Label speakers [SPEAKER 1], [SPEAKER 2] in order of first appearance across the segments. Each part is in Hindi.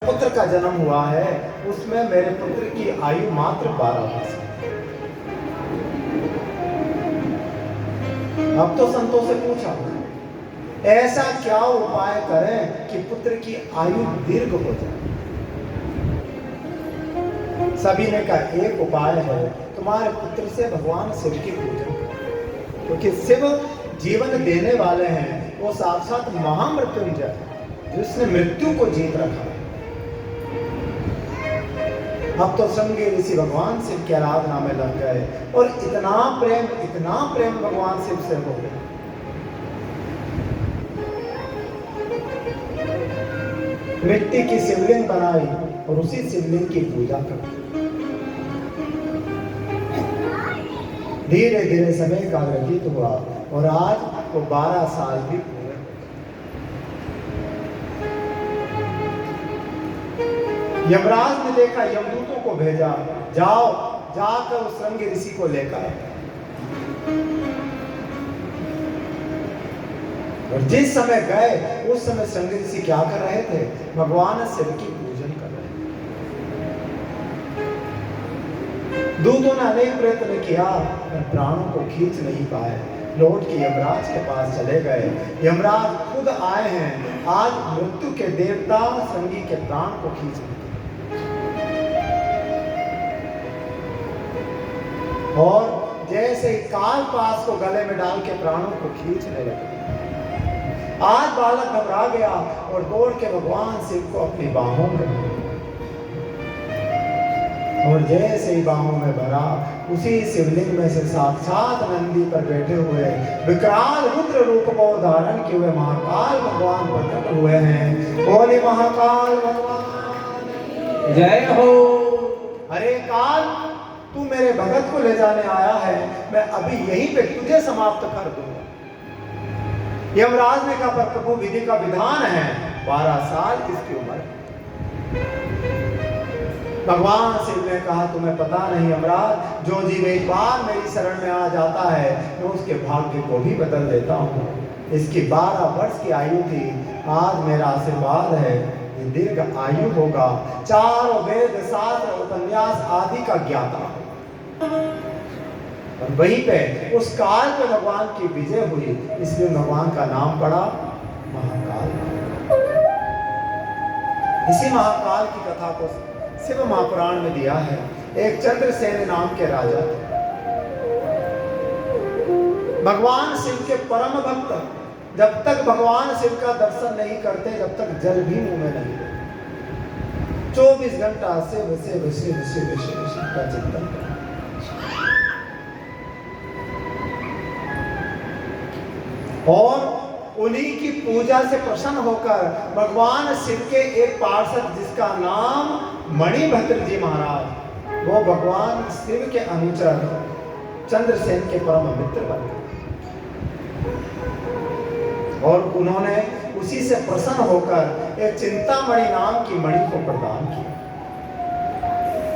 [SPEAKER 1] पुत्र का जन्म हुआ है, उसमें मेरे पुत्र की आयु मात्र 12 वर्ष है। अब तो संतों से पूछा, ऐसा क्या उपाय करें कि पुत्र की आयु दीर्घ हो जाए। सभी ने कहा एक उपाय है, तुम्हारे पुत्र से भगवान शिव की पूजा करो, क्योंकि शिव जीवन देने वाले हैं। वो साक्षात महामृत्युंजय, जिसने मृत्यु को जीत रखा है। अब तो श्रृंगी ऋषि भगवान शिव की आराधना में लग गए और इतना प्रेम भगवान शिव से हो गया। मिट्टी की शिवलिंग बनाई और उसी शिवलिंग की पूजा कर। धीरे धीरे समय का व्यतीत हुआ और आज वो 12 साल भी पूरे। यमराज ने देखा, यमदूतों को भेजा, जाओ जाकर उस श्रृंगी ऋषि को लेकर। और जिस समय गए उस समय श्रृंगी ऋषि क्या कर रहे थे? भगवान शिव की पूजन कर रहे थे। दूतों ने अनेक प्रयत्न किया पर प्राणों को खींच नहीं पाए। लौट के यमराज के पास चले गए। यमराज खुद आए हैं। आज मृत्यु के देवता श्रृंगी के प्राण को खींच लेते और जैसे ही काल पास को गले में डाल के प्राणों को खींचने लगे। आज बालक घबरा गया और दौड़ के भगवान शिव को अपनी बाहों में भरा। और जैसे ही बाहों में भरा, उसी शिवलिंग में से साक्षात नंदी पर बैठे हुए विकराल रुद्र रूप को धारण किए हुए महाकाल भगवान प्रकट हुए हैं। बोले महाकाल भगवान
[SPEAKER 2] जय हो।
[SPEAKER 1] अरे काल, तू मेरे भगत को ले जाने आया है, मैं अभी यहीं पे तुझे समाप्त कर दूंगा। यमराज ने कहा, पर प्रभु विधि का विधान है, 12 साल इसकी उम्र। भगवान शिव ने कहा, तुम्हें पता नहीं यमराज, जो जीव एक बार मेरी शरण में आ जाता है मैं उसके भाग्य को भी बदल देता हूँ। इसकी 12 वर्ष की आयु थी, आज मेरा आशीर्वाद है ये दीर्घ आयु होगा, चारों वेद शास्त्र उपन्यास आदि का ज्ञाता। और वहीं पे उस काल पे भगवान की विजय हुई, इसलिए भगवान का नाम पड़ा महाकाल। इसी महाकाल की कथा को शिव महापुराण में दिया है। एक चंद्रसेन नाम के राजा थे। भगवान शिव के परम भक्त जब तक भगवान शिव का दर्शन नहीं करते, जब तक जल भी मुंह में नहीं लेते। 24 घंटा शिव शिव शिव शिव शिव शिव का चिंतन करते। और उन्हीं की पूजा से प्रसन्न होकर भगवान शिव के एक पार्षद, जिसका नाम मणिभद्र जी महाराज, वो भगवान शिव के अनुचर चंद्रसेन के परम मित्र बन गए। और उन्होंने उसी से प्रसन्न होकर एक चिंतामणि नाम की मणि को प्रदान किया।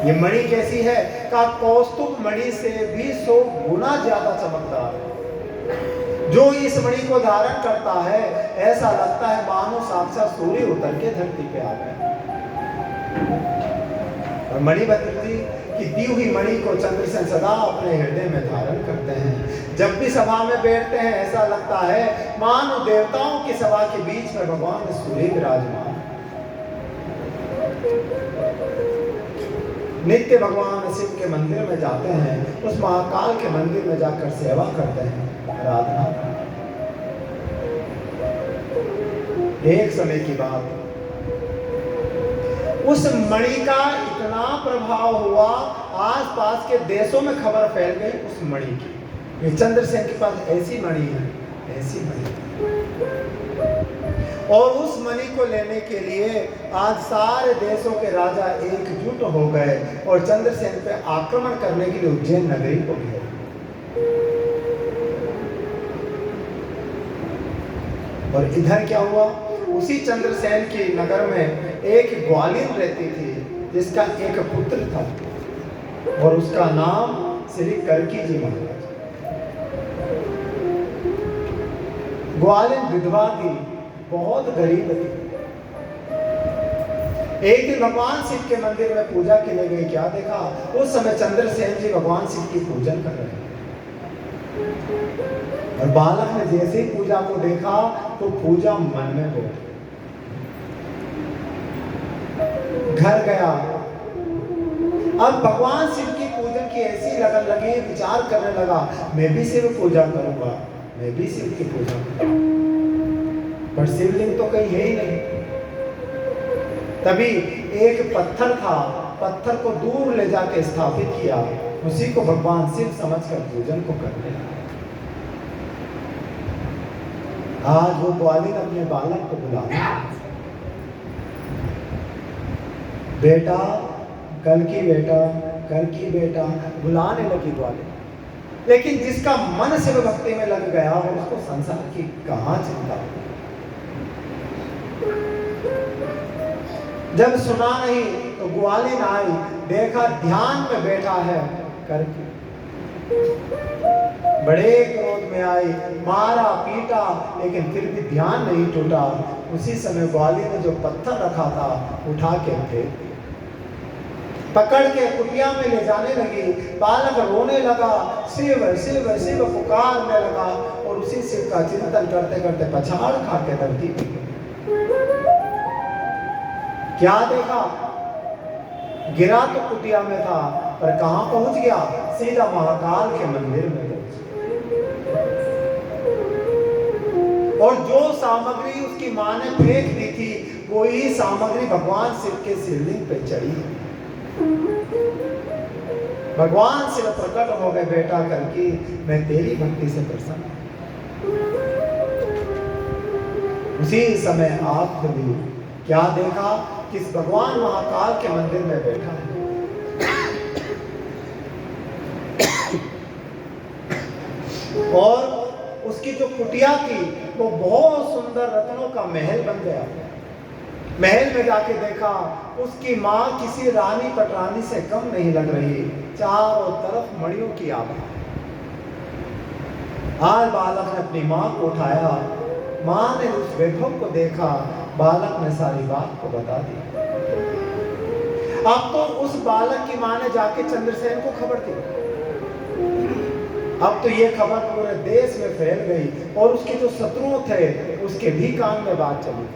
[SPEAKER 1] ये मणि कैसी है? का कौस्तुभ मणि से भी 100 गुना ज्यादा चमकदार है। जो इस मणि को धारण करता है, ऐसा लगता है मानो साक्षात सूर्य उतर के धरती पे आ गए। और मणिभद्र जी की दी हुई मणि को चंद्रसेन सदा अपने हृदय में धारण करते हैं। जब भी सभा में बैठते हैं, ऐसा लगता है मानो देवताओं की सभा के बीच में भगवान सूर्य विराजमान। नित्य भगवान शिव के मंदिर में जाते हैं, उस महाकाल के मंदिर में जाकर सेवा करते हैं, आराधना। एक समय की बात, उस मणि का इतना प्रभाव हुआ, आसपास के देशों में खबर फैल गई उस मणि की। ये चंद्रसेन के पास ऐसी मणि है, ऐसी मणि। और उस मणि को लेने के लिए आज सारे देशों के राजा एकजुट हो गए और चंद्रसेन पे आक्रमण करने के लिए उज्जैन नगरी को गए। और इधर क्या हुआ? उसी चंद्रसेन की नगर में एक ग्वालिन रहती थी, जिसका एक पुत्र था और उसका नाम श्री करकी जी महाराज। ग्वालिन विधवा थी, बहुत गरीब थी। एक दिन भगवान शिव के मंदिर में पूजा के लिए गए, क्या देखा, उस समय चंद्रसेन जी भगवान शिव की पूजन कर रहे हैं। और बालक ने जैसे ही पूजा को देखा तो पूजा मन में बैठ गई। घर गया, अब भगवान शिव की पूजन की ऐसी लगन लगी, विचार करने लगा, मैं भी शिव पूजा करूंगा, मैं भी शिव की पूजा करूंगा। पर शिवलिंग तो कहीं है ही नहीं। तभी एक पत्थर था, पत्थर को दूर ले जाके स्थापित किया, उसी को भगवान शिव समझकर पूजन को करने लगा। आज वो ग्वालिन अपने बालक को बुलाया, बेटा, कल की बेटा, कल की बेटा, बुलाने लगी ग्वालिन। लेकिन जिसका मन शिव भक्ति में लग गया और उसको संसार की कहां चिंता। जब सुना नहीं तो ग्वालिन आई, देखा ध्यान में बैठा है करके, बड़े क्रोध में आई, मारा पीटा, लेकिन फिर भी ध्यान नहीं टूटा। उसी समय ग्वालिन ने जो पत्थर रखा था उठा के फेंक, पकड़ के कुटिया में ले जाने लगी। बालक रोने लगा, शिव शिव शिव पुकारने लगा, और उसी शिव का चिंतन करते करते पछाड़ खा के धरती पे क्या देखा, गिरा तो कुटिया में था, पर कहां पहुंच गया, सीधा महाकाल के मंदिर में पहुंच गया। और जो सामग्री उसकी मां ने फेंक दी थी, वो ही सामग्री भगवान शिव के शिवलिंग पे चढ़ी। भगवान शिव प्रकट हो गए, बेटा करके मैं तेरी भक्ति से प्रसन्न हूं। उसी समय आंख खुली, क्या देखा, किस भगवान महाकाल के मंदिर में बैठा है। और उसकी जो कुटिया थी वो बहुत सुंदर रत्नों का महल बन गया। महल में जाके देखा, उसकी मां किसी रानी पटरानी से कम नहीं लग रही, चारों तरफ मणियों की आभा। आज बालक ने अपनी मां को उठाया, मां ने उस वैभव को देखा, बालक ने सारी बात को बता दी। अब तो उस बालक की मां ने जाके चंद्रसेन को खबर दी। अब तो ये खबर पूरे देश में फैल गई, और उसके जो शत्रु थे उसके भी कान में बात चली।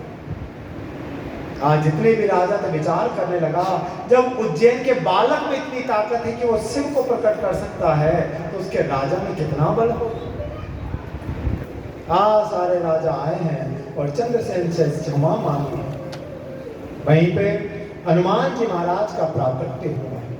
[SPEAKER 1] आज जितने भी राजा थे विचार करने लगा, जब उज्जैन के बालक में इतनी ताकत है कि वो शिव को प्रकट कर सकता है, तो उसके राजा में कितना बल हो। आज सारे राजा आए हैं और चंद्रसेन से क्षमा मांगी। वहीं पे हनुमान जी महाराज का प्राकट्य हुआ है।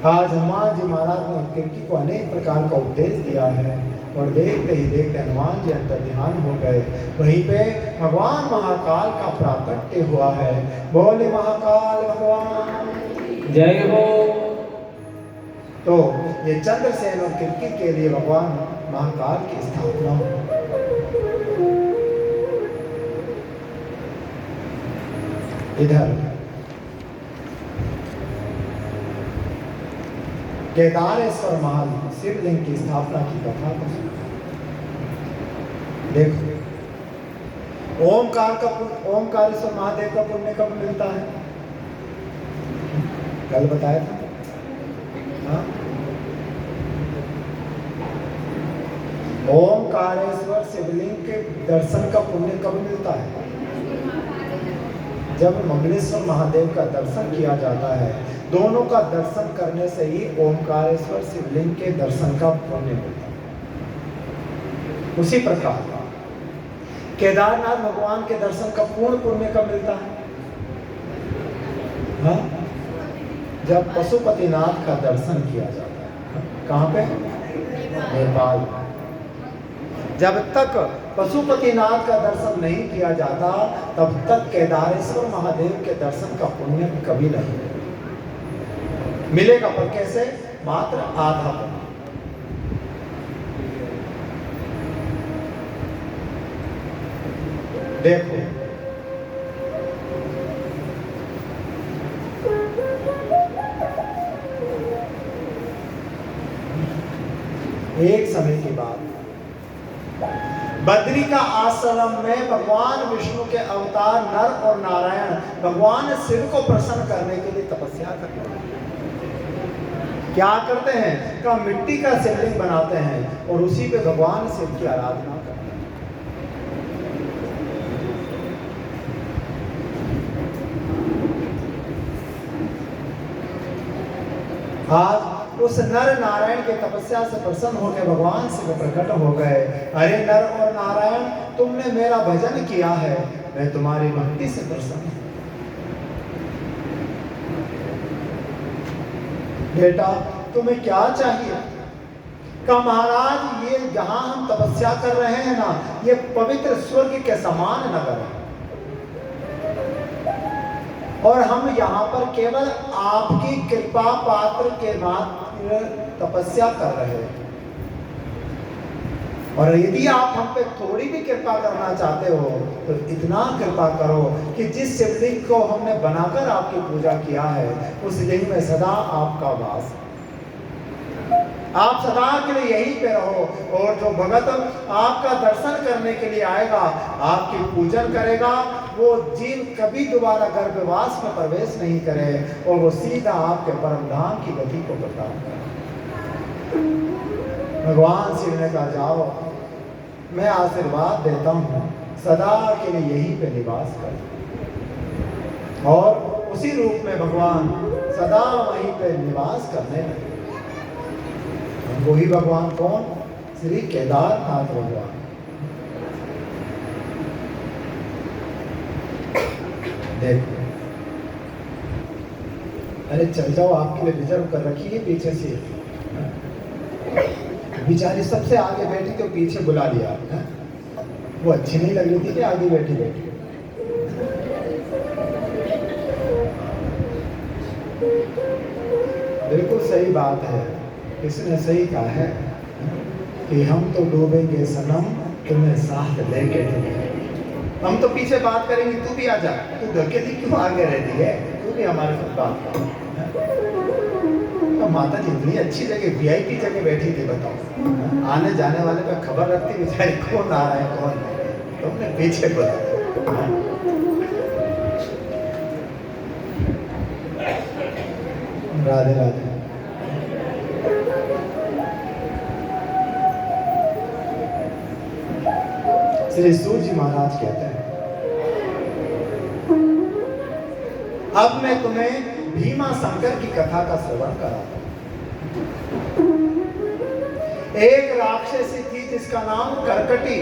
[SPEAKER 1] आज हनुमान जी महाराज ने किरकी को अनेक प्रकार का उपदेश दिया है, और देखते ही देखते हनुमान जी अंतर ध्यान हो गए। वहीं पे भगवान महाकाल का प्राकट्य हुआ है। बोले महाकाल भगवान
[SPEAKER 2] जय हो।
[SPEAKER 1] तो ये चंद्रसेन और किरकी के लिए भगवान महाकाल की स्थापना हुई। इधर केदारेश्वर महल शिवलिंग की स्थापना की कथा को देखो। ओमकारेश्वर महादेव का पुण्य कब मिलता है, कल बताया था। हाँ? ओमकारेश्वर शिवलिंग के दर्शन का पुण्य कब मिलता है, जब मंगलेश्वर महादेव का दर्शन किया जाता है। दोनों का दर्शन करने से ही ओमकारेश्वर शिवलिंग के दर्शन का पुण्य मिलता है। उसी प्रकार केदारनाथ भगवान के दर्शन का पूर्ण पुण्य कब मिलता है, हाँ? जब पशुपतिनाथ का दर्शन किया जाता है। कहाँ पे, नेपाल। जब तक पशुपतिनाथ का दर्शन नहीं किया जाता, तब तक केदारेश्वर महादेव के दर्शन का पुण्य कभी नहीं मिलेगा। पर कैसे, मात्र आधा पुण्य। देखो, एक समय के बाद बद्री का आश्रम में भगवान विष्णु के अवतार नर और नारायण भगवान शिव को प्रसन्न करने के लिए तपस्या करते हैं। क्या करते हैं? का मिट्टी का शिवलिंग बनाते हैं और उसी पे भगवान शिव की आराधना करते हैं। आज उस नर नारायण के तपस्या से प्रसन्न होकर भगवान शिव प्रकट हो गए। अरे नर और नारायण, तुमने मेरा भजन किया है, मैं तुम्हारी भक्ति से प्रसन्न हूं। बेटा तुम्हें क्या चाहिए? का महाराज, ये जहां हम तपस्या कर रहे हैं ना, ये पवित्र स्वर्ग के समान नगर है और हम यहाँ पर केवल आपकी कृपा पात्र के मात्र तपस्या कर रहे हैं। और यदि आप हम पे थोड़ी भी कृपा करना चाहते हो तो इतना कृपा करो कि जिस शिवलिंग को हमने बनाकर आपकी पूजा किया है उस लिंग में सदा आपका वास, आप सदा के लिए यहीं पे रहो। और जो भगत आपका दर्शन करने के लिए आएगा, आपकी पूजन करेगा, वो जीव कभी दोबारा गर्भवास में प्रवेश नहीं करे और वो सीधा आपके परम धाम की गति को प्रदान करे। भगवान शिव ने कहा, जाओ, मैं आशीर्वाद देता हूँ, सदा के लिए यहीं पे निवास कर। और उसी रूप में भगवान सदा वहीं पे निवास करने लगे। वही भगवान कौन? श्री केदारनाथ भगवान। देखो, अरे चल जाओ, आपके लिए रिजर्व कर रखी है पीछे से। बेचारी सबसे आगे बैठी तो पीछे बुला लिया है? वो अच्छी नहीं लग रही थी कि आगे बैठी बैठी? बिल्कुल सही बात है, इसने सही कहा है कि हम तो डूबेंगे सनम, तुम्हें साथ लेके डूबेंगे। हम तो पीछे बात करेंगे, तू भी आ जा। तू घर के लिए क्यों आगे रहती है? तू भी हमारे साथ बात कर। तो माता जी इतनी अच्छी जगह, वीआईपी जगह बैठी थी, बताओ। आने जाने वाले पे खबर रखती बेचारी, कौन आ रहा है कौन नहीं, तुमने पीछे बता। राधे राधे। श्री सूर्य जी महाराज कहते हैं, अब मैं तुम्हें भीमा शंकर की कथा का श्रवण कराता हूं। एक राक्षसी थी जिसका नाम करकटी।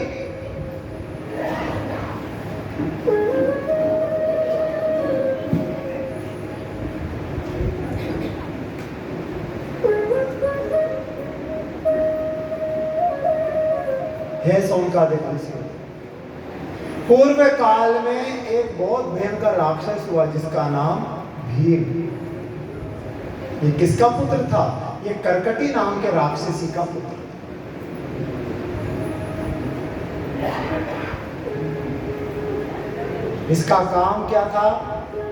[SPEAKER 1] है सोनकादिक ऋषि। पूर्व काल में एक बहुत भयंकर राक्षस हुआ जिसका नाम भीम। ये किसका पुत्र था? ये करकटी नाम के राक्षसी का पुत्र। इसका काम क्या था?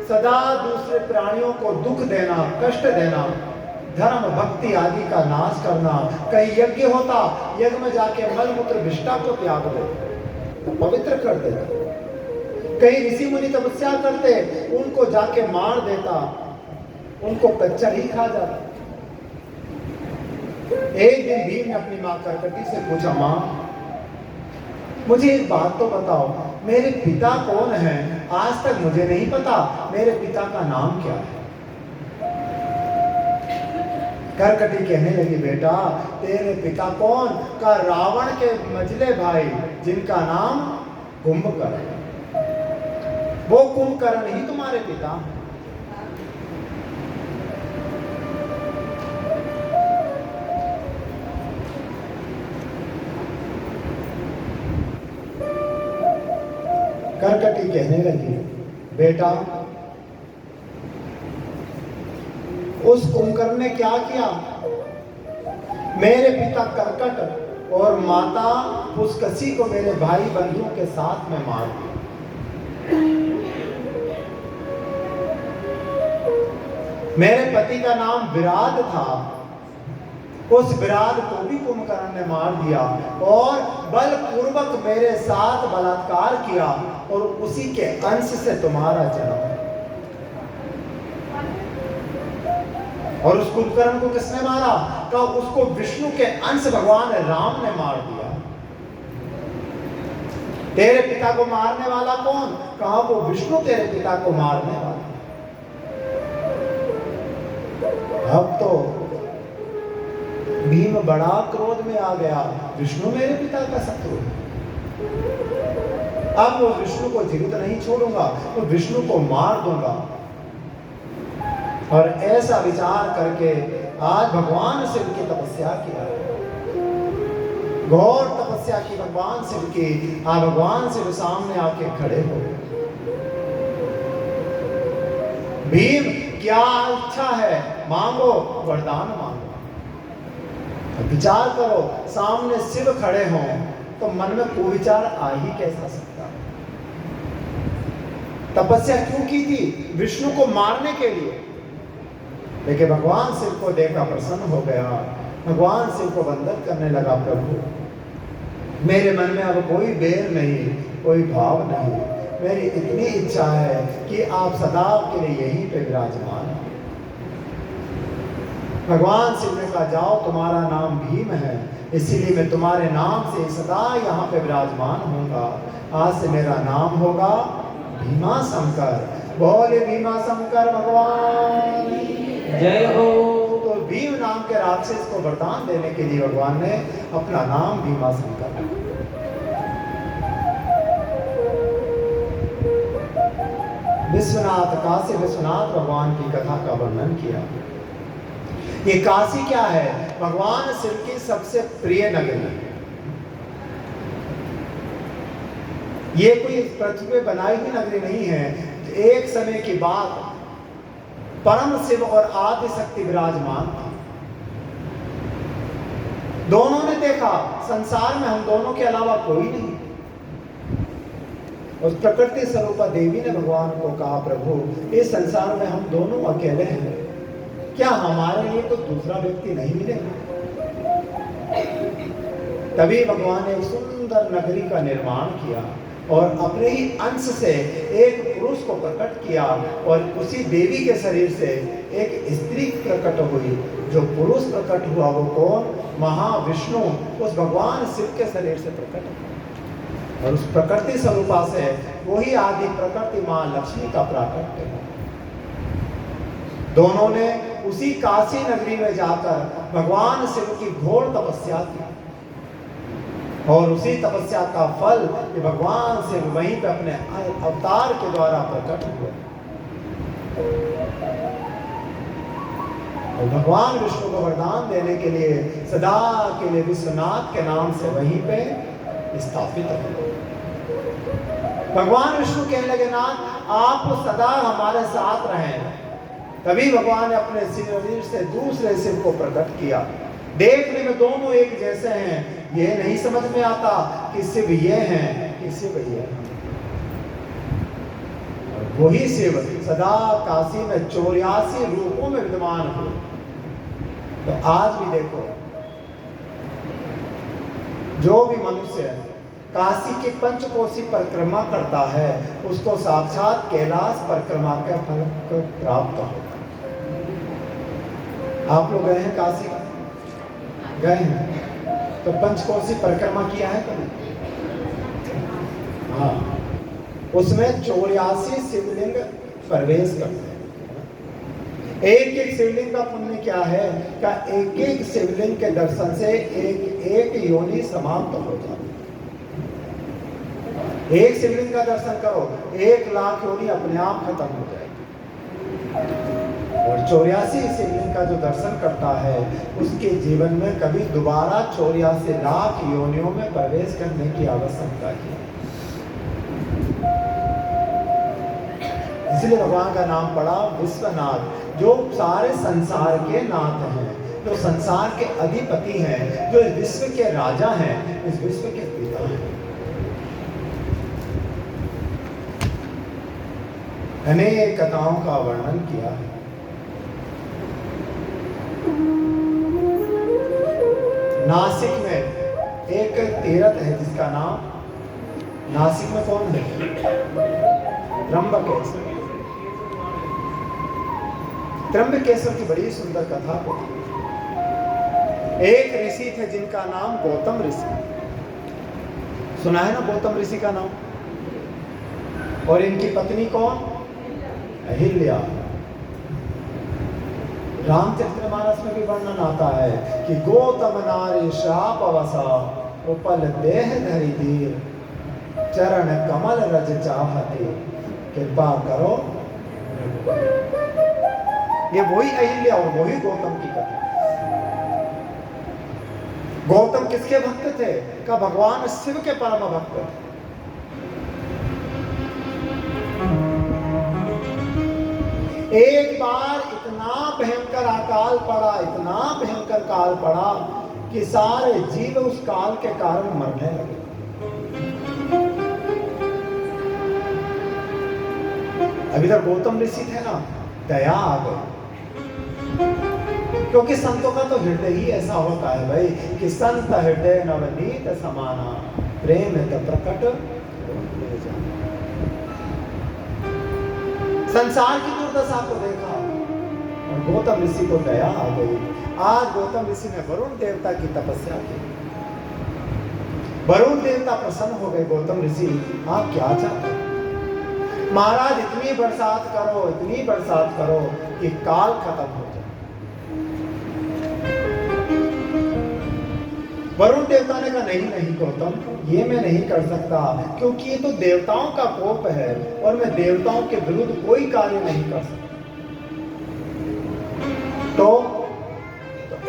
[SPEAKER 1] सदा दूसरे प्राणियों को दुख देना, कष्ट देना, धर्म भक्ति आदि का नाश करना। कहीं यज्ञ होता, यज्ञ में जाके मलमूत्र विष्ठा को त्याग देता, पवित्र कर देता। कई ऋषि मुनि तपस्या करते, उनको जाके मार देता, उनको कच्चा ही खा जाता। एक दिन भीम ने अपनी मां करकटी से पूछा, मां मुझे एक बात तो बताओ, मेरे पिता कौन है? आज तक मुझे नहीं पता, मेरे पिता का नाम क्या है? करकटी कहने लगी, बेटा तेरे पिता कौन? का रावण के मझले भाई जिनका नाम कुंभकर्ण है, वो कुंभकर्ण ही तुम्हारे पिता। करकटी कहने लगी, बेटा उस कुंभकर्ण ने क्या किया? मेरे पिता करकट और माता पुष्कसी को मेरे भाई बंधुओं के साथ में मार दिया। मेरे पति का नाम विराट था, उस विराट को भी कुंभकर्ण ने मार दिया और बलपूर्वक मेरे साथ बलात्कार किया और उसी के अंश से तुम्हारा जन्म। और उस कुंभकर्ण को किसने मारा? कहा उसको विष्णु के अंश भगवान राम ने मार दिया। तेरे पिता को मारने वाला कौन? कहा वो विष्णु तेरे पिता को मारने वाला। अब तो भीम बड़ा क्रोध में आ गया, विष्णु मेरे पिता का शत्रु, अब वो विष्णु को जीवित नहीं छोड़ूंगा, तो विष्णु को मार दूंगा। और ऐसा विचार करके आज भगवान शिव की तपस्या किया, घोर तपस्या की भगवान शिव की। भगवान शिव सामने आके खड़े हो। भीम क्या इच्छा है? मांगो, वरदान मांगो। विचार करो, सामने शिव खड़े हों तो मन में कोई विचार आ ही कैसा सकता? तपस्या क्यों की थी? विष्णु को मारने के लिए। लेकिन भगवान शिव को देखा, प्रसन्न हो गया, भगवान शिव को वंदन करने लगा। प्रभु मेरे मन में अब कोई बैर नहीं, कोई भाव नहीं, मेरी इतनी इच्छा है कि आप सदा के लिए यहीं पे विराजमान हैं। भगवान शिव ने कहा जाओ, तुम्हारा नाम भीम है, इसीलिए मैं तुम्हारे नाम से सदा यहाँ पे विराजमान होऊंगा। आज से मेरा नाम होगा भीमा शंकर। बोले भीमा शंकर भगवान
[SPEAKER 2] जय हो।
[SPEAKER 1] तो भीम नाम के राक्षस को वरदान देने के लिए भगवान ने अपना नाम भीमा शंकर रखा। विश्वनाथ, काशी विश्वनाथ भगवान की कथा का वर्णन किया। ये काशी क्या है? भगवान शिव की सबसे प्रिय नगरी। ये कोई पृथ्वी पे बनाई हुई नगरी नहीं है। एक समय की बात, परम शिव और आदि शक्ति विराजमान था। दोनों ने देखा संसार में हम दोनों के अलावा कोई नहीं। उस प्रकृति स्वरूपा देवी ने भगवान को कहा, प्रभु इस संसार में हम दोनों अकेले हैं, क्या हमारे लिए तो दूसरा व्यक्ति नहीं मिलेगा? तभी भगवान ने एक सुंदर नगरी का निर्माण किया और अपने ही अंश से एक पुरुष को प्रकट किया और उसी देवी के शरीर से एक स्त्री प्रकट हुई। जो पुरुष प्रकट हुआ वो कौन? महाविष्णु उस भगवान शिव के शरीर से प्रकट हुआ और उस प्रकृति स्वरूपा से वही आदि प्रकृति मां लक्ष्मी का प्राकट्य है। दोनों ने उसी काशी नगरी में जाकर भगवान शिव की घोर तपस्या की और उसी तपस्या का फल कि भगवान शिव वहीं पे अपने अवतार के द्वारा प्रकट हुए। और भगवान विष्णु को वरदान देने के लिए सदा के लिए विश्वनाथ के नाम से वहीं पे स्थापित हुए। भगवान विष्णु कहने लगे, नाथ आप सदा हमारे साथ रहें। तभी भगवान ने अपने शरीर से दूसरे शिव को प्रकट किया। देखने में दोनों एक जैसे हैं, ये नहीं समझ में आता कि शिव ये हैं कि शिव ये हैं। वही शिव सदा काशी में 84 रूपों में विद्यमान हो। तो आज भी देखो, जो भी मनुष्य काशी की पंचकोशी परिक्रमा करता है उसको साक्षात कैलाश परिक्रमा का फल प्राप्त होता है। आप लोग गए हैं काशी? गए हैं तो पंचकोशी परिक्रमा किया है कभी? हाँ, उसमें 84 शिवलिंग प्रवेश करते हैं। एक एक शिवलिंग का पुण्य क्या है? का एक एक शिवलिंग के दर्शन से एक एक योनि समाप्त हो जाती है। एक शिवलिंग का दर्शन करो, 1 लाख योनि अपने आप खत्म हो जाएगी। और 84 शिवलिंग का जो दर्शन करता है उसके जीवन में कभी दोबारा 84 लाख योनियों में प्रवेश करने की आवश्यकता है। इसलिए भगवान का नाम पड़ा विश्वनाथ, जो सारे संसार के नाथ हैं, जो संसार के अधिपति हैं, जो इस विश्व के राजा हैं, इस विश्व के पिता हैं। अनेक कथाओं का वर्णन किया है। नासिक में एक तीर्थ है जिसका नाम, नासिक में कौन है? त्र्यंबकेश्वर। त्र्यंबकेश्वर की बड़ी सुंदर कथा होती है। एक ऋषि थे जिनका नाम गौतम ऋषि। सुना है ना गौतम ऋषि का नाम? और इनकी पत्नी कौन? अहिल्या। रामचरितमानस में भी वर्णन आता है कि गौतम नारी श्राप अवसा उपल देह धरि धीर चरण कमल रज चाहते कृपा करो। ये वही अहिल्या और वही गौतम की कथा। गौतम किसके भक्त थे? का भगवान शिव के परम भक्त थे। एक बार इतना भयंकर अकाल पड़ा, इतना भयंकर काल पड़ा कि सारे जीव उस काल के कारण मरने लगे। अभी तक गौतम ऋषि थे ना, दया आ गई, क्योंकि संतों का तो हृदय ही ऐसा होता है भाई कि संत हृदय नवनीत समाना प्रेम है प्रकट। संसार की दुर्दशा को देखा और गौतम ऋषि को दया आ गई। आज गौतम ऋषि ने वरुण देवता की तपस्या की। वरुण देवता प्रसन्न हो गए। गौतम ऋषि आप क्या चाहते हैं? महाराज इतनी बरसात करो, इतनी बरसात करो कि काल खत्म हो जाए। वरुण देवता ने कहा नहीं नहीं गौतम, ये मैं नहीं कर सकता, क्योंकि ये तो देवताओं का कोप है और मैं देवताओं के विरुद्ध कोई कार्य नहीं कर सकता। तो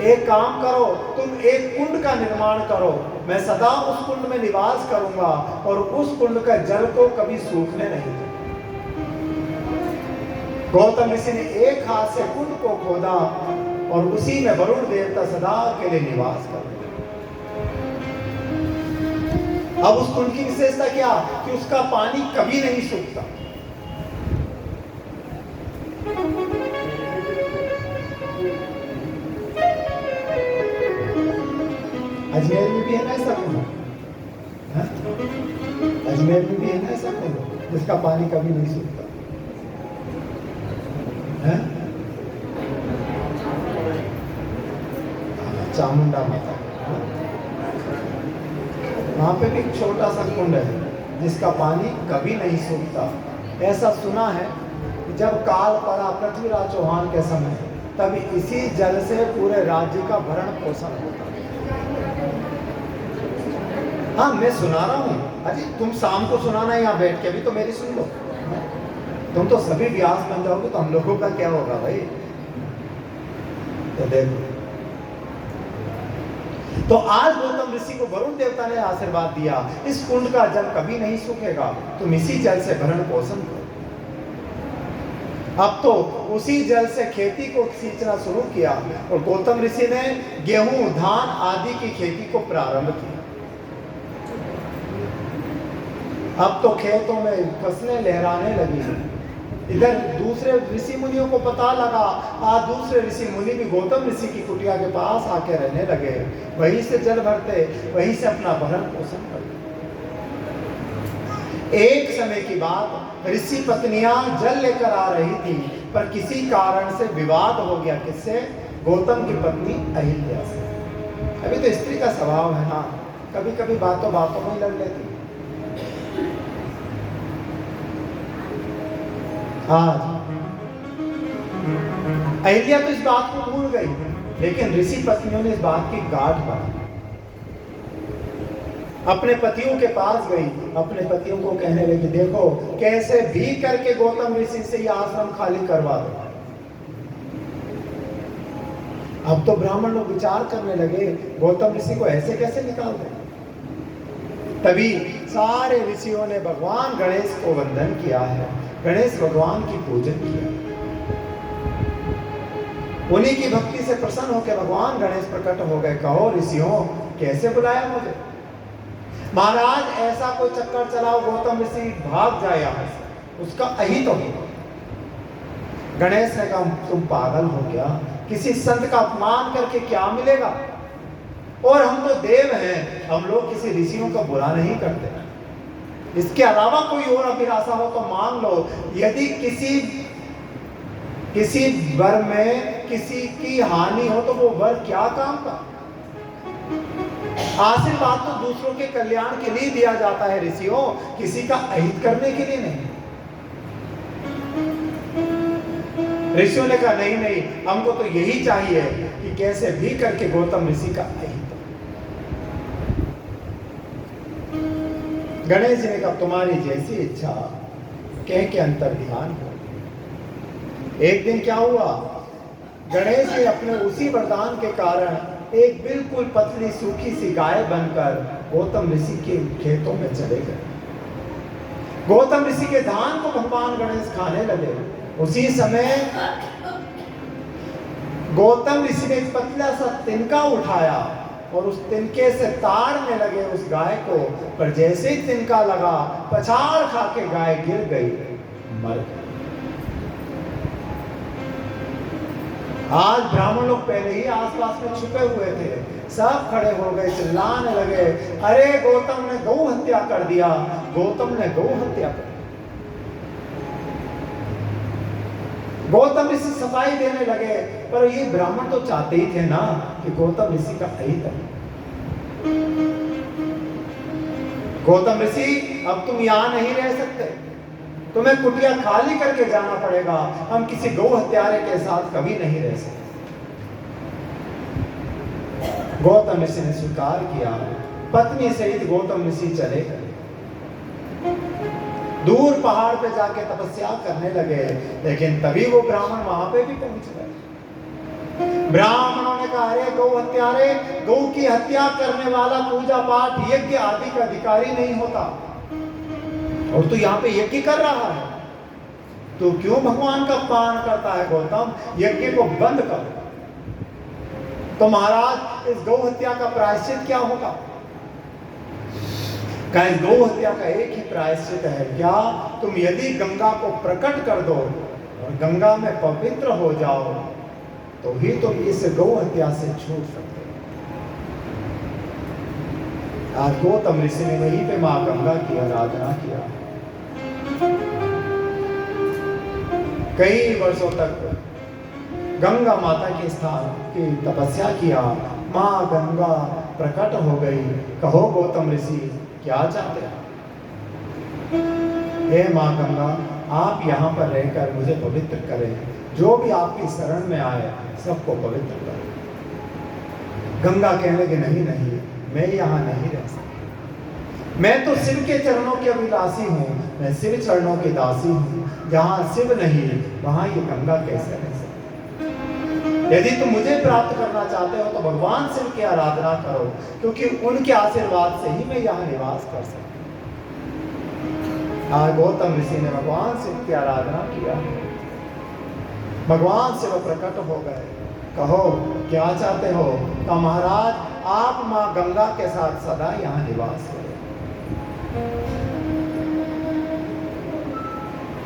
[SPEAKER 1] एक काम करो, तुम एक कुंड का निर्माण करो, मैं सदा उस कुंड में निवास करूंगा और उस कुंड का जल को कभी सूखने नहीं दूंगा। गौतम ऋषि ने एक हाथ से कुंड को खोदा और उसी में वरुण देवता सदा के लिए निवास कर। अब उस कुंड की विशेषता क्या कि उसका पानी कभी नहीं सूखता। अजमेर में भी है ना ऐसा कुंड? अजमेर में भी है ना ऐसा कुंड जिसका पानी कभी नहीं सूखता? चामुंडा माता, वहां पे भी छोटा सा कुंड है जिसका पानी कभी नहीं सूखता। ऐसा सुना है कि जब काल पड़ा पृथ्वीराज चौहान के समय, तभी इसी जल से पूरे राज्य का भरण पोषण होता। हाँ मैं सुना रहा हूँ। अजी तुम शाम को सुनाना यहाँ बैठ के, अभी तो मेरी सुन लो। तुम तो सभी व्यास बन जाओगे तो हम लोगों का क्या होगा भाई? तो देखो, तो आज गौतम ऋषि को वरुण देवता ने आशीर्वाद दिया, इस कुंड का जल कभी नहीं सूखेगा, तुम इसी जल से भरण पोषण करो। अब तो उसी जल से खेती को सींचना शुरू किया और गौतम ऋषि ने गेहूं, धान आदि की खेती को प्रारंभ किया। अब तो खेतों में फसलें लहराने लगी। इधर दूसरे ऋषि मुनियों को पता लगा, आज दूसरे ऋषि मुनि भी गौतम ऋषि की कुटिया के पास आके रहने लगे, वहीं से जल भरते, वहीं से अपना भरण पोषण करते। एक समय की बात, ऋषि पत्नियां जल लेकर आ रही थी, पर किसी कारण से विवाद हो गया। किससे? गौतम की पत्नी अहिल्या से। अभी तो स्त्री का स्वभाव है ना, कभी कभी बातों बातों में लड़ लेती। आज अहिल्या तो इस बात को भूल गई, लेकिन ऋषि पत्नियों ने इस बात की गांठ बांधी। अपने पतियों के पास गई, अपने पतियों को कहने लगी, देखो कैसे भी करके गौतम ऋषि से ये आश्रम खाली करवा दो। अब तो ब्राह्मण लोग विचार करने लगे, गौतम ऋषि को ऐसे कैसे निकाल दें। तभी सारे ऋषियों ने भगवान गणेश को वंदन किया है, गणेश भगवान की पूजन किया। उन्हीं की भक्ति से प्रसन्न होकर भगवान गणेश प्रकट हो गए। कहो ऋषियों, कैसे बुलाया मुझे? महाराज ऐसा कोई चक्कर चलाओ गौतम ऋषि भाग जाए यहाँ से, उसका अहित हो। गणेश ने कहा, तुम पागल हो क्या? किसी संत का अपमान करके क्या मिलेगा? और हम तो देव हैं, हम लोग किसी ऋषियों का बुरा नहीं करते। इसके अलावा कोई और अभिलाषा हो तो मांग लो। यदि किसी वर में किसी की हानि हो तो वो वर क्या काम का? आशीर्वाद तो दूसरों के कल्याण के लिए दिया जाता है ऋषियों, किसी का अहित करने के लिए नहीं। ऋषियों ने कहा नहीं नहीं, हमको तो यही चाहिए कि कैसे भी करके गौतम ऋषि का अहित। गणेश जी ने कहा तुम्हारी जैसी इच्छा, कह के अंतर ध्यान हो। एक दिन क्या हुआ, गणेश जी अपने उसी वरदान के कारण एक बिल्कुल पतली सूखी सी गाय बनकर गौतम ऋषि के खेतों में चले गए। गौतम ऋषि के धान को भगवान गणेश खाने लगे। उसी समय गौतम ऋषि ने एक पतला सा तिनका उठाया और उस तिनके से ताड़ने लगे उस गाय को, पर जैसे ही तिनका लगा पछाड़ खा के गाय गिर गई, मर गई। आज ब्राह्मण लोग पहले ही आसपास में छुपे हुए थे, सब खड़े हो गए, चिल्लाने लगे, अरे गौतम ने गौ हत्या कर दिया, गौतम ने गौ हत्या कर। गौतम ऋषि सफाई देने लगे, पर ये ब्राह्मण तो चाहते ही थे ना कि गौतम ऋषि का अहित है। गौतम ऋषि अब तुम यहां नहीं रह सकते, तुम्हें कुटिया खाली करके जाना पड़ेगा, हम किसी गौ हत्यारे के साथ कभी नहीं रह सकते। गौतम ऋषि ने स्वीकार किया, पत्नी सहित गौतम ऋषि चले गए। दूर पहाड़ पे जाके तपस्या करने लगे, लेकिन तभी वो ब्राह्मण वहां पे भी पहुंच गए। ब्राह्मणों ने कहा, अरे गौ हत्यारे, गौ की हत्या करने वाला पूजा पाठ यज्ञ आदि का अधिकारी नहीं होता, और तू यहाँ पे यज्ञ कर रहा है, तो क्यों भगवान का अपमान करता है? गौतम, यज्ञ को बंद कर। तो महाराज इस गौ हत्या का प्रायश्चित क्या होगा? कहीं गौ हत्या का एक ही प्रायश्चित है, क्या तुम यदि गंगा को प्रकट कर दो और गंगा में पवित्र हो जाओ तो ही तुम इस गौ हत्या से छूट सकते हो। आज गौतम ऋषि ने वहीं पे मां गंगा की आराधना किया। कई वर्षों तक गंगा माता के स्थान की तपस्या किया। मां गंगा प्रकट हो गई। कहो गौतम ऋषि क्या चाहते हैं? हे मां गंगा, आप यहाँ पर रहकर मुझे पवित्र करें, जो भी आपकी शरण में आए सबको पवित्र करें। गंगा कहने लगे, नहीं नहीं, मैं यहाँ नहीं रह सकती, मैं तो शिव के चरणों की अभिलाषी हूँ, मैं शिव चरणों की दासी हूँ। जहाँ शिव नहीं वहाँ ये गंगा कैसे रह सकती? यदि तुम मुझे प्राप्त करना चाहते हो तो भगवान शिव की आराधना करो, क्योंकि उनके आशीर्वाद से ही मैं यहाँ निवास कर सकता हूँ। आज गौतम ऋषि ने भगवान शिव की आराधना किया, भगवान शिव प्रकट हो गए। कहो क्या चाहते हो? तो महाराज आप मां गंगा के साथ सदा यहाँ निवास करो।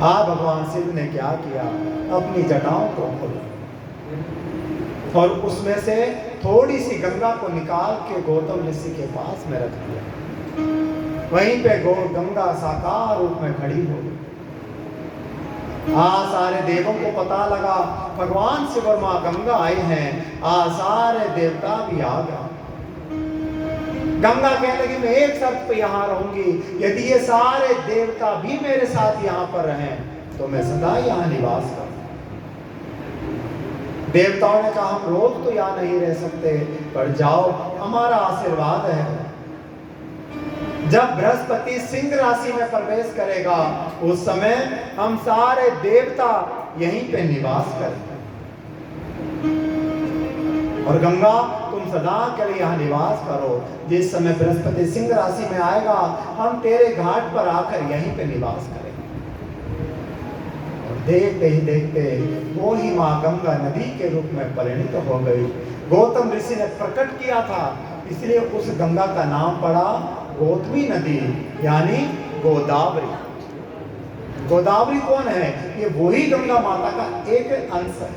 [SPEAKER 1] हाँ, भगवान शिव ने क्या किया? अपनी जटाओं को खोला और उसमें से थोड़ी सी गंगा को निकाल के गौतम ऋषि के पास में रख दिया। वहीं पे गंगा साकार रूप में खड़ी हो गई। सारे देवों को पता लगा भगवान शिव और मां गंगा आए हैं। सारे देवता भी आ गए। गंगा कहने लगी, मैं एक शर्त पे यहाँ रहूंगी, यदि ये सारे देवता भी मेरे साथ यहाँ पर रहें तो मैं सदा यहाँ निवास करूँ। देवताओं ने कहा, हम रोज तो यहाँ नहीं रह सकते, पर जाओ, हमारा आशीर्वाद है। जब बृहस्पति सिंह राशि में प्रवेश करेगा उस समय हम सारे देवता यहीं पे निवास करेंगे। और गंगा तुम सदा के लिए यहाँ निवास करो। जिस समय बृहस्पति सिंह राशि में आएगा हम तेरे घाट पर आकर यहीं पे निवास करेंगे। और देखते ही देखते वो ही माँ गंगा नदी के रूप में परिणित हो गई। गौतम ऋषि ने प्रकट किया था, इसलिए उस गंगा का नाम पड़ा गौतमी नदी, यानी गोदावरी। गोदावरी कौन है? ये वही गंगा माता का एक अंश है।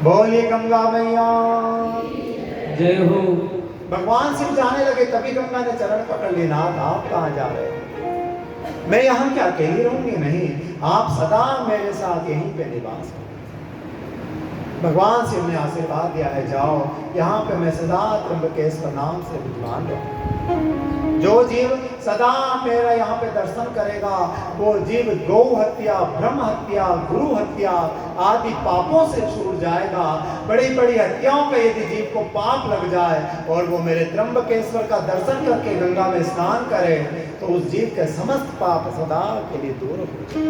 [SPEAKER 1] बोलिए गंगा मैया
[SPEAKER 2] जय हो।
[SPEAKER 1] भगवान शिव जाने लगे, तभी गंगा ने चरण पकड़ लिए, नाथ आप कहाँ जा रहे हैं? मैं यहाँ क्या अकेली रहूंगी? नहीं, आप सदा मेरे साथ यहीं पे निवास करो। भगवान शिव ने आशीर्वाद दिया है, जाओ यहाँ पे मैं सदा त्र्यंबकेश्वर नाम से विद्यमान रहूं। जो जीव सदा मेरा यहाँ पे दर्शन करेगा, वो जीव गौ हत्या, ब्रह्म हत्या, गुरु हत्या आदि पापों से छूट जाएगा। बड़ी बड़ी हत्याओं का यदि जीव को पाप लग जाए और वो मेरे त्र्यंबकेश्वर का दर्शन करके गंगा में स्नान करे, तो उस जीव के समस्त पाप सदा के लिए दूर हो जाए।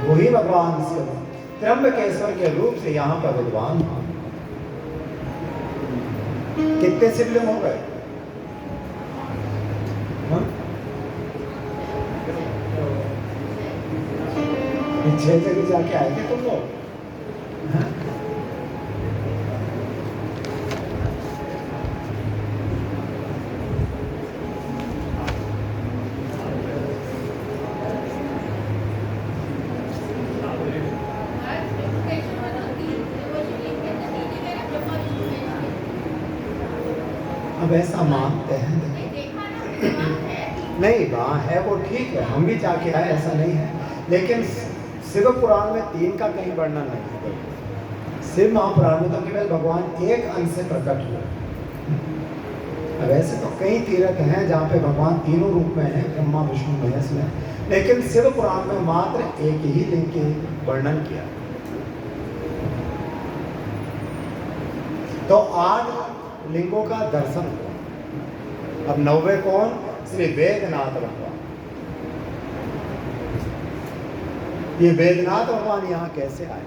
[SPEAKER 1] वही भगवान शिव त्र्यंबकेश्वर के रूप से यहाँ पर विद्वान। कितने शिवलिंग हो गए? छह जगह जाके आए थे तुम लोग? अब ऐसा मानते हैं नहीं, वहाँ है वो ठीक है, हम भी जाके आए, ऐसा नहीं है, लेकिन शिव पुराण में 3 का कहीं वर्णन नहीं है। शिव महापुराण में तो केवल भगवान एक अंश से प्रकट हुए। अब ऐसे तो कई तीर्थ हैं जहाँ पे भगवान तीनों रूप में है, ब्रह्मा विष्णु महेश में, लेकिन शिव पुराण में मात्र एक ही लिंग के वर्णन किया। तो 8 लिंगों का दर्शन हुआ। अब 9वें कौन? श्री वेदनाथ भगवान। ये वेदनाथ भगवान यहाँ कैसे आए?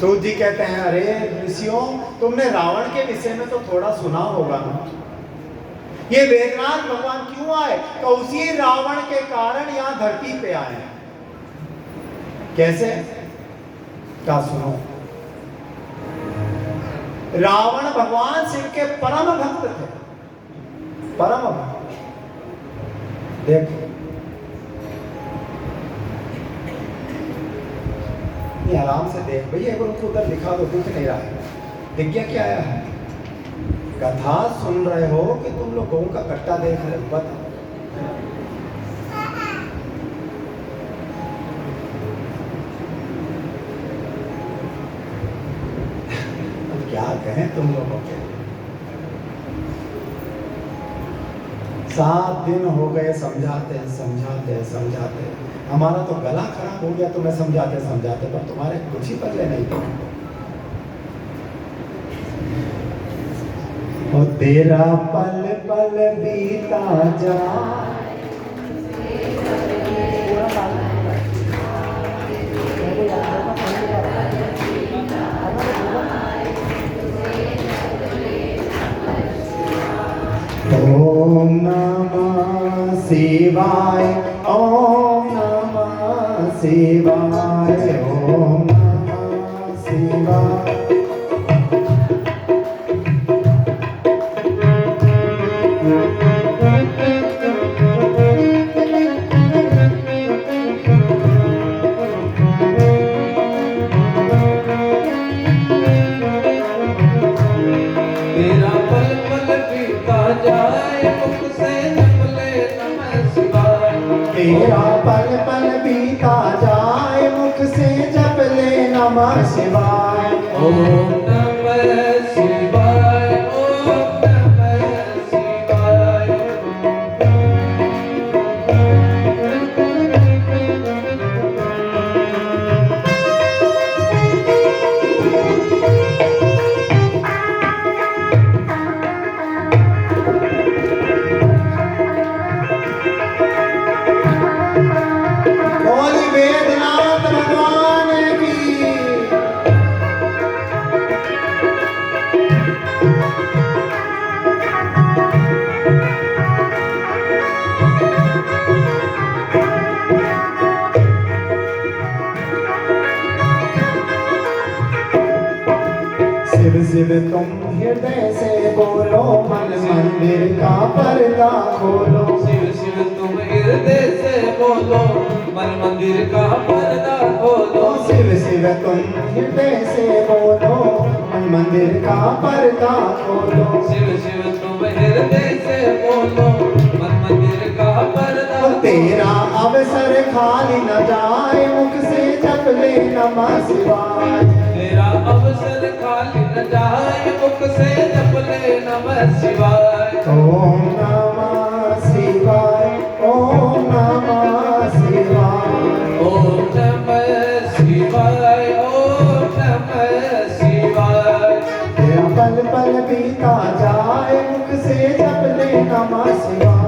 [SPEAKER 1] सूत जी कहते हैं, अरे ऋषियों, तुमने रावण के विषय में तो थोड़ा सुना होगा ना। ये वेदनाथ भगवान क्यों आए? तो उसी रावण के कारण यहाँ धरती पे आए। कैसे? क्या सुनो। रावण भगवान शिव के परम भक्त थे, परम भक्त। देखो ये आराम से देख भैया, एक उनको उधर लिखा दो, दिख नहीं रहा है। दिख गया क्या आया है? कथा सुन रहे हो कि तुम लोग गऊ का कट्टा देख रहे हो? बताओ। क्या कहें तुम लोगों के? 7 दिन हो गए समझाते समझाते समझाते, हमारा तो गला खराब हो गया तुम्हें समझाते समझाते, पर तुम्हारे कुछ ही पल्ले नहीं पड़े। और तेरा पल पल बीता जाए, ओम नमः शिवाय, ओम नमः शिवाय, ओम नमः शिवाय। तेरा पल पल बीता जाए, मुख से जप ले नमः शिवाय,
[SPEAKER 2] ओम नमः शिवाय, ओम नमः शिवाय।
[SPEAKER 1] शिव शिव तुम हृदय से बोलो, मन मंदिर का पर्दा खोलो।
[SPEAKER 2] शिव शिव तुम हृदय से बोलो, मन मंदिर का पर्दा खोलो।
[SPEAKER 1] शिव शिव तुम हृदय से बोलो, मंदिर का पर्दा खोलो।
[SPEAKER 2] शिव शिव तुम हृदय से बोलो, मन मंदिर का पर्दा
[SPEAKER 1] तेरा अवसर खाली न जाए, मुख से जप ले नमः शिवाय।
[SPEAKER 2] तेरा अवसर खाली न जाए, मुख से जप ले नमः शिवाय।
[SPEAKER 1] ओम नमः शिवाय, ओम नमः शिवाय।
[SPEAKER 2] ओम नमः शिवाय, ओम नमः शिवाय।
[SPEAKER 1] तेरा पल पल बीता जाए, मुख से जप ले नमः शिवाय।